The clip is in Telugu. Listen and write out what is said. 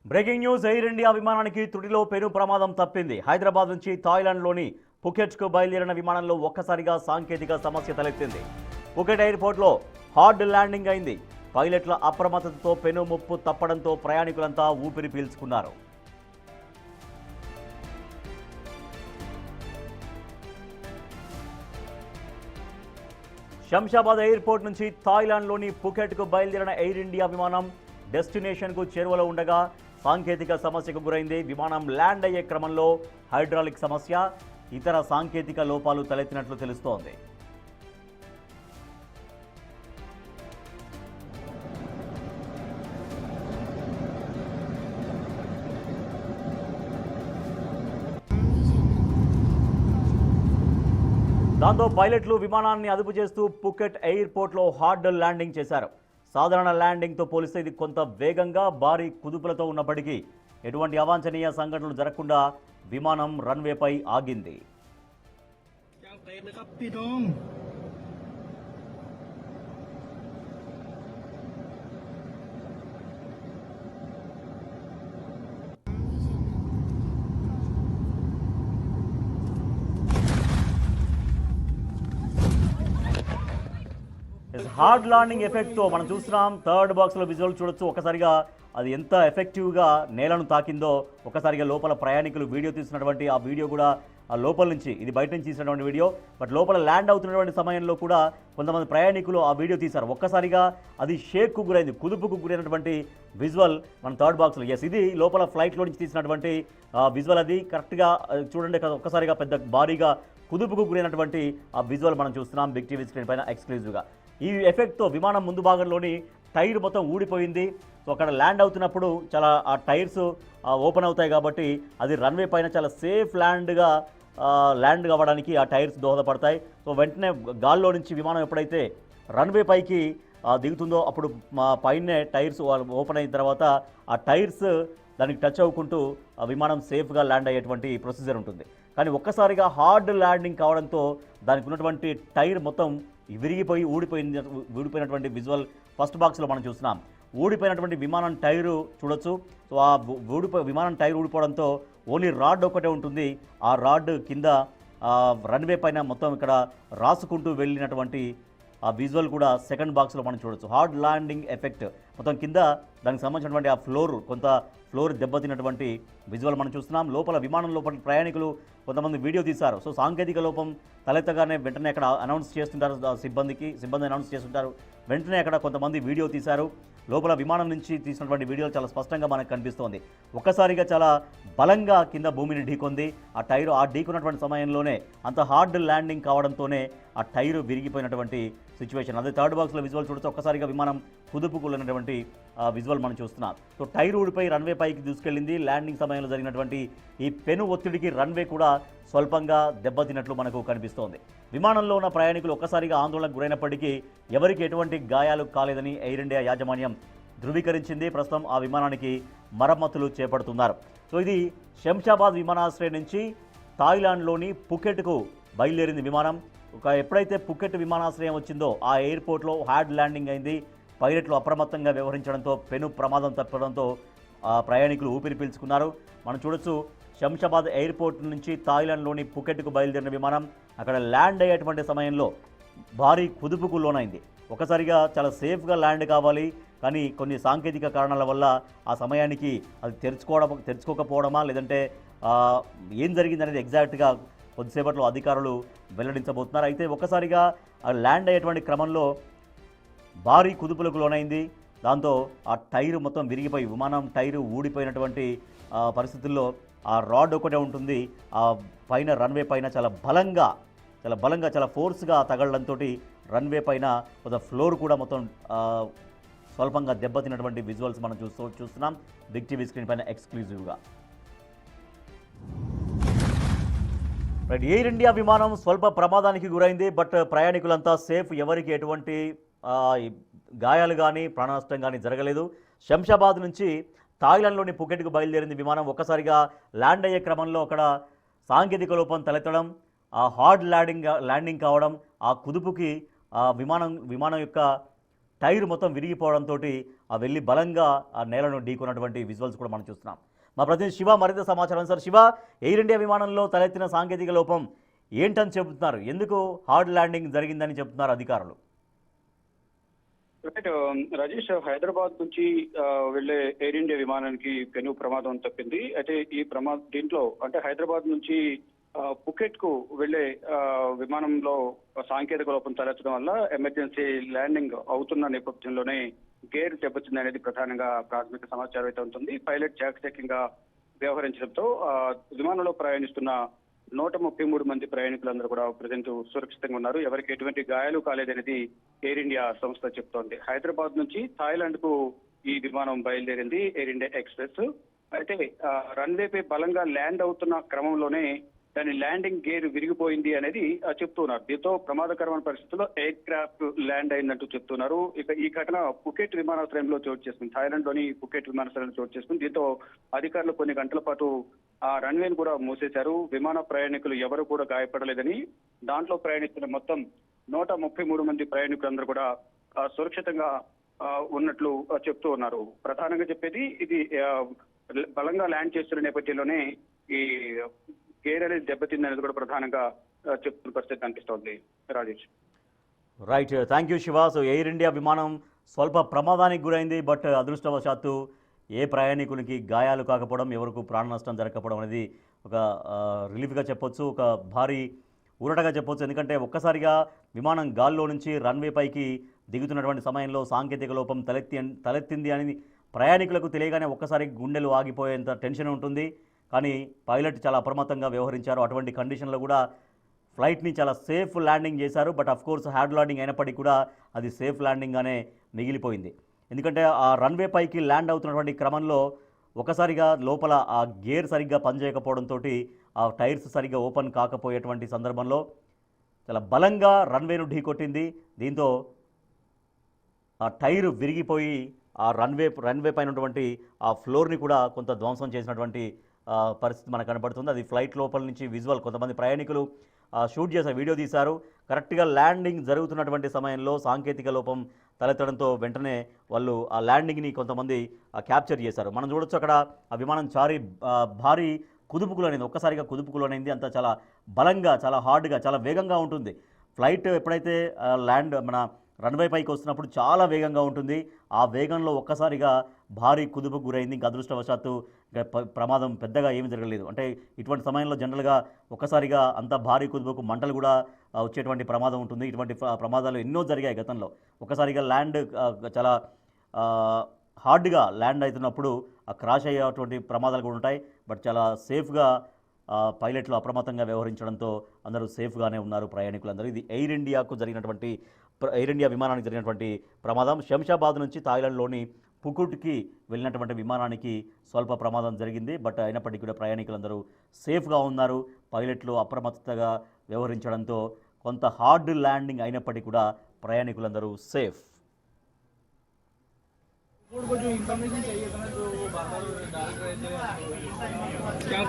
బ్రేకింగ్ న్యూస్ ఎయిర్ ఇండియా విమానానికి త్రుటిలో పెను ప్రమాదం తప్పింది. హైదరాబాద్ నుంచి థాయిలాండ్లోని పుకెట్కు బయలుదేరిన విమానంలో ఒక్కసారిగా సాంకేతిక సమస్య తలెత్తింది. పుకెట్ ఎయిర్పోర్ట్లో హార్డ్ ల్యాండింగ్ అయింది. పైలట్ల అప్రమత్తతతో పెను ముప్పు తప్పడంతో ప్రయాణికులంతా ఊపిరి పీల్చుకున్నారు. శంషాబాద్ ఎయిర్పోర్ట్ నుంచి థాయిలాండ్లోని పుకెట్కు బయలుదేరిన ఎయిర్ ఇండియా విమానం డెస్టినేషన్కు చేరువలో ఉండగా సాంకేతిక సమస్యకు గురైంది. విమానం ల్యాండ్ అయ్యే క్రమంలో హైడ్రాలిక్ సమస్య, ఇతర సాంకేతిక లోపాలు తలెత్తినట్లు తెలుస్తోంది. దాంతో పైలట్లు విమానాన్ని అదుపు చేస్తూ పుకెట్ ఎయిర్పోర్ట్లో హార్డ్ ల్యాండింగ్ చేశారు. సాధారణ ల్యాండింగ్తో పోలిస్తే ఇది కొంత వేగంగా భారీ కుదుపులతో ఉన్నప్పటికీ ఎటువంటి అవాంఛనీయ సంఘటనలు జరగకుండా విమానం రన్వేపై ఆగింది. హార్డ్ ల్యాండింగ్ ఎఫెక్ట్తో మనం చూస్తున్నాం. థర్డ్ బాక్స్లో విజువల్ చూడొచ్చు. ఒకసారిగా అది ఎంత ఎఫెక్టివ్గా నేలను తాకిందో ఒకసారిగా లోపల ప్రయాణికులు వీడియో తీసినటువంటి ఆ వీడియో కూడా ఆ లోపల నుంచి, ఇది బయట నుంచి తీసినటువంటి వీడియో, బట్ లోపల ల్యాండ్ అవుతున్నటువంటి సమయంలో కూడా కొంతమంది ప్రయాణికులు ఆ వీడియో తీశారు. ఒక్కసారిగా అది షేక్కు గురైంది, కుదుపుకు గురైనటువంటి విజువల్ మన థర్డ్ బాక్స్లో. ఎస్, ఇది లోపల ఫ్లైట్లో నుంచి తీసినటువంటి విజువల్. అది కరెక్ట్గా చూడండి, ఒక్కసారిగా పెద్ద భారీగా కుదుపుకు గురైనటువంటి ఆ విజువల్ మనం చూస్తున్నాం బిగ్ టీవీ స్క్రీన్ పైన ఎక్స్క్లూజివ్గా. ఈ ఎఫెక్ట్తో విమానం ముందు భాగంలోని టైర్ మొత్తం ఊడిపోయింది. సో అక్కడ ల్యాండ్ అవుతున్నప్పుడు చాలా ఆ టైర్స్ ఓపెన్ అవుతాయి కాబట్టి అది రన్వే పైన చాలా సేఫ్ ల్యాండ్ అవ్వడానికి ఆ టైర్స్ దోహదపడతాయి. సో వెంటనే గాల్లో నుంచి విమానం ఎప్పుడైతే రన్వే పైకి దిగుతుందో అప్పుడు మా పైనే టైర్స్ ఓపెన్ అయిన తర్వాత ఆ టైర్స్ దానికి టచ్ అవ్వకుంటూ ఆ విమానం సేఫ్గా ల్యాండ్ అయ్యేటువంటి ప్రొసీజర్ ఉంటుంది. కానీ ఒక్కసారిగా హార్డ్ ల్యాండింగ్ కావడంతో దానికి ఉన్నటువంటి టైర్ మొత్తం విరిగిపోయి ఊడిపోయినటువంటి విజువల్ ఫస్ట్ బాక్స్లో మనం చూస్తున్నాం. ఊడిపోయినటువంటి విమానం టైరు చూడొచ్చు. సో ఆ విమానం టైర్ ఊడిపోవడంతో ఓన్లీ రాడ్ ఒకటే ఉంటుంది. ఆ రాడ్ కింద రన్వే పైన మొత్తం ఇక్కడ రాసుకుంటూ వెళ్ళినటువంటి ఆ విజువల్ కూడా సెకండ్ బాక్స్లో మనం చూడొచ్చు. హార్డ్ ల్యాండింగ్ ఎఫెక్ట్ మొత్తం కింద దానికి సంబంధించినటువంటి ఆ ఫ్లోర్ దెబ్బతిన్నటువంటి విజువల్ మనం చూస్తున్నాం. లోపల విమానం లోపల ప్రయాణికులు కొంతమంది వీడియో తీశారు. సో సాంకేతిక లోపం తలెత్తగానే వెంటనే అక్కడ అనౌన్స్ చేస్తుంటారు, సిబ్బంది అనౌన్స్ చేస్తుంటారు. వెంటనే అక్కడ కొంతమంది వీడియో తీశారు. లోపల విమానం నుంచి తీసినటువంటి వీడియోలు చాలా స్పష్టంగా మనకు కనిపిస్తోంది. ఒక్కసారిగా చాలా బలంగా కింద భూమిని ఢీకొంది. ఆ టైరు ఢీకొన్నటువంటి సమయంలోనే అంత హార్డ్ ల్యాండింగ్ కావడంతోనే ఆ టైరు విరిగిపోయినటువంటి సిచ్యువేషన్. అదే థర్డ్ బాక్స్లో విజువల్ చూడొచ్చు. ఒక్కసారిగా విమానం కుదుపుకున్నటువంటి విజువల్ మనం చూస్తున్నాం. సో టైర్ ఊడిపోయి రన్వే పైకి దూసుకెళ్ళింది. ల్యాండింగ్ సమయంలో జరిగినటువంటి ఈ పెను ఒత్తిడికి రన్వే కూడా స్వల్పంగా దెబ్బతిన్నట్లు మనకు కనిపిస్తోంది. విమానంలో ఉన్న ప్రయాణికులు ఒక్కసారిగా ఆందోళనకు గురైనప్పటికీ ఎవరికి ఎటువంటి గాయాలు కాలేదని ఎయిర్ ఇండియా యాజమాన్యం ధృవీకరించింది. ప్రస్తుతం ఆ విమానానికి మరమ్మతులు చేపడుతున్నారు. సో ఇది శంషాబాద్ విమానాశ్రయం నుంచి థాయిలాండ్లోని పుకెట్కు బయలుదేరింది విమానం. ఎప్పుడైతే పుకెట్ విమానాశ్రయం వచ్చిందో ఆ ఎయిర్పోర్ట్లో హార్డ్ ల్యాండింగ్ అయింది. పైలట్లు అప్రమత్తంగా వ్యవహరించడంతో పెను ప్రమాదం తప్పడంతో ప్రయాణికులు ఊపిరి పీల్చుకున్నారు. మనం చూడొచ్చు, శంషాబాద్ ఎయిర్పోర్ట్ నుంచి థాయిలాండ్లోని పుకెట్కు బయలుదేరిన విమానం అక్కడ ల్యాండ్ అయ్యేటువంటి సమయంలో భారీ కుదుపుకు లోనైంది. ఒకసారిగా చాలా సేఫ్గా ల్యాండ్ కావాలి, కానీ కొన్ని సాంకేతిక కారణాల వల్ల ఆ సమయానికి అది తెరుచుకోకపోవడమా లేదంటే ఏం జరిగిందనేది ఎగ్జాక్ట్గా కొద్దిసేపట్లో అధికారులు వెల్లడించబోతున్నారు. అయితే ఒక్కసారిగా ల్యాండ్ అయ్యేటువంటి క్రమంలో భారీ కుదుపులకు లోనైంది. దాంతో ఆ టైరు మొత్తం విరిగిపోయి విమానం టైరు ఊడిపోయినటువంటి పరిస్థితుల్లో ఆ రాడ్ ఒకటే ఉంటుంది. ఆ పైన రన్వే పైన చాలా బలంగా చాలా ఫోర్స్గా తగలడంతో రన్వే పైన కొంత ఫ్లోర్ కూడా మొత్తం స్వల్పంగా దెబ్బతిన్నటువంటి విజువల్స్ మనం చూస్తున్నాం బిగ్ టీవీ స్క్రీన్ పైన ఎక్స్క్లూజివ్గా. ఎయిర్ ఇండియా విమానం స్వల్ప ప్రమాదానికి గురైంది. బట్ ప్రయాణికులంతా సేఫ్, ఎవరికి ఎటువంటి గాయాలు కానీ ప్రాణ నష్టం కానీ జరగలేదు. శంషాబాద్ నుంచి థాయిలాండ్లోని పుకెట్కు బయలుదేరింది విమానం. ఒక్కసారిగా ల్యాండ్ అయ్యే క్రమంలో అక్కడ సాంకేతిక లోపం తలెత్తడం, ఆ హార్డ్ ల్యాండింగ్ కావడం, ఆ కుదుపుకి విమానం యొక్క టైర్ మొత్తం విరిగిపోవడంతో ఆ వెళ్ళి బలంగా ఆ నేలను ఢీకొన్నటువంటి విజువల్స్ కూడా మనం చూస్తున్నాం. మా ప్రతినిధి శివ మరింత సమాచారం. సార్ శివ, ఎయిర్ ఇండియా విమానంలో తలెత్తిన సాంకేతిక లోపం ఏంటని చెబుతున్నారు? ఎందుకు హార్డ్ ల్యాండింగ్ జరిగిందని చెబుతున్నారు అధికారులు? రాజేష్, హైదరాబాద్ నుంచి వెళ్లే ఎయిర్ ఇండియా విమానానికి పెను ప్రమాదం తప్పింది. అయితే ఈ దీంట్లో అంటే హైదరాబాద్ నుంచి పుకెట్ కు వెళ్లే విమానంలో సాంకేతిక లోపం తలెత్తడం వల్ల ఎమర్జెన్సీ ల్యాండింగ్ అవుతున్న నేపథ్యంలోనే గేర్ దెబ్బతింది అనేది ప్రధానంగా ప్రాథమిక సమాచారం అయితే ఉంటుంది. పైలట్ చాకచక్యంగా వ్యవహరించడంతో విమానంలో ప్రయాణిస్తున్న 133 మంది ప్రయాణికులందరూ కూడా ప్రజెంట్ సురక్షితంగా ఉన్నారు. ఎవరికి ఎటువంటి గాయాలు కాలేదనేది ఎయిర్ ఇండియా సంస్థ చెప్తోంది. హైదరాబాద్ నుంచి థాయిలాండ్ కు ఈ విమానం బయలుదేరింది ఎయిర్ ఇండియా ఎక్స్ప్రెస్. అయితే రన్వేపై బలంగా ల్యాండ్ అవుతున్న క్రమంలోనే దాని ల్యాండింగ్ గేర్ విరిగిపోయింది అనేది చెప్తున్నారు. దీంతో ప్రమాదకరమైన పరిస్థితుల్లో ఎయిర్ క్రాఫ్ట్ ల్యాండ్ అయిందంటూ చెప్తున్నారు. ఇక ఈ ఘటన పుకెట్ విమానాశ్రయంలో చోటు చేసుకుంది. థాయిలాండ్ లోని పుకెట్ విమానాశ్రయంలో చోటు చేసుకుంది. దీంతో అధికారులు కొన్ని గంటల పాటు ఆ రన్వేను కూడా మూసేశారు. విమాన ప్రయాణికులు ఎవరు కూడా గాయపడలేదని, దాంట్లో ప్రయాణిస్తున్న మొత్తం 133 మంది ప్రయాణికులందరూ కూడా సురక్షితంగా ఉన్నట్లు చెప్తూ ఉన్నారు. ప్రధానంగా చెప్పేది ఇది బలంగా ల్యాండ్ చేస్తున్న నేపథ్యంలోనే ఈ గేర్ అనేది దెబ్బతింది అనేది కూడా ప్రధానంగా చెప్తున్న పరిస్థితి కనిపిస్తోంది. Rajesh, right, thank you Shiva. So air India విమానం స్వల్ప ప్రమాదానికి గురైంది. బట్ అదృష్టవశాత్తు ఏ ప్రయాణికునికి గాయాలు కాకపోవడం, ఎవరికి ప్రాణ నష్టం జరగకపోవడం అనేది ఒక రిలీఫ్గా చెప్పొచ్చు, ఒక భారీ ఊరటగా చెప్పొచ్చు. ఎందుకంటే ఒక్కసారిగా విమానం గాల్లో నుంచి రన్వే పైకి దిగుతున్నటువంటి సమయంలో సాంకేతిక లోపం తలెత్తింది అని ప్రయాణికులకు తెలియగానే ఒక్కసారి గుండెలు ఆగిపోయేంత టెన్షన్ ఉంటుంది. కానీ పైలట్ చాలా అప్రమత్తంగా వ్యవహరించారు. అటువంటి కండిషన్లో కూడా ఫ్లైట్ని చాలా సేఫ్ ల్యాండింగ్ చేశారు. But of course hard landing అయినప్పటికీ కూడా అది సేఫ్ ల్యాండింగ్గానే మిగిలిపోయింది. ఎందుకంటే ఆ రన్వే పైకి ల్యాండ్ అవుతున్నటువంటి క్రమంలో ఒకసారిగా లోపల ఆ గేర్ సరిగ్గా పనిచేయకపోవడంతో ఆ టైర్స్ సరిగ్గా ఓపెన్ కాకపోయేటువంటి సందర్భంలో చాలా బలంగా రన్వేను ఢీకొట్టింది. దీంతో ఆ టైర్ విరిగిపోయి ఆ రన్వే పైన ఉన్నటువంటి ఆ ఫ్లోర్ని కూడా కొంత ధ్వంసం చేసినటువంటి పరిస్థితి మనకు కనబడుతుంది. అది ఫ్లైట్ లోపల నుంచి విజువల్ కొంతమంది ప్రయాణికులు షూట్ చేశారు, వీడియో తీశారు. కరెక్ట్గా ల్యాండింగ్ జరుగుతున్నటువంటి సమయంలో సాంకేతిక లోపం తలెత్తడంతో వెంటనే వాళ్ళు ఆ ల్యాండింగ్ని కొంతమంది క్యాప్చర్ చేశారు. మనం చూడొచ్చు అక్కడ ఆ విమానం భారీ కుదుపుకులోనైంది. ఒక్కసారిగా కుదుపుకులోనైంది. అంతా చాలా బలంగా, చాలా హార్డ్గా, చాలా వేగంగా ఉంటుంది. ఫ్లైట్ ఎప్పుడైతే మన రన్వే పైకి వస్తున్నప్పుడు చాలా వేగంగా ఉంటుంది. ఆ వేగంలో ఒక్కసారిగా భారీ కుదుపుకు గురైంది. ఇంకా అదృష్టవశాత్తు ప్రమాదం పెద్దగా ఏమీ జరగలేదు. అంటే ఇటువంటి సమయంలో జనరల్గా ఒక్కసారిగా అంత భారీ కుదుపుకు మంటలు కూడా వచ్చేటువంటి ప్రమాదం ఉంటుంది. ఇటువంటి ప్రమాదాలు ఎన్నో జరిగాయి గతంలో. ఒక్కసారిగా చాలా హార్డ్గా ల్యాండ్ అవుతున్నప్పుడు ఆ క్రాష్ అయ్యేటువంటి ప్రమాదాలు కూడా ఉంటాయి. బట్ చాలా సేఫ్గా పైలట్లు అప్రమత్తంగా వ్యవహరించడంతో అందరూ సేఫ్గానే ఉన్నారు ప్రయాణికులందరూ. ఇది ఎయిర్ ఇండియా విమానానికి జరిగినటువంటి ప్రమాదం. శంషాబాద్ నుంచి థాయిలాండ్లోని పుకుట్కి వెళ్ళినటువంటి విమానానికి స్వల్ప ప్రమాదం జరిగింది. బట్ అయినప్పటికీ కూడా ప్రయాణికులందరూ సేఫ్గా ఉన్నారు. పైలట్లు అప్రమత్తగా వ్యవహరించడంతో కొంత హార్డ్ ల్యాండింగ్ అయినప్పటికీ కూడా ప్రయాణికులందరూ సేఫ్. को जो इन्फॉर्मेशन चाहिए था ना, जो वो बाहर डाल रहे थे, क्या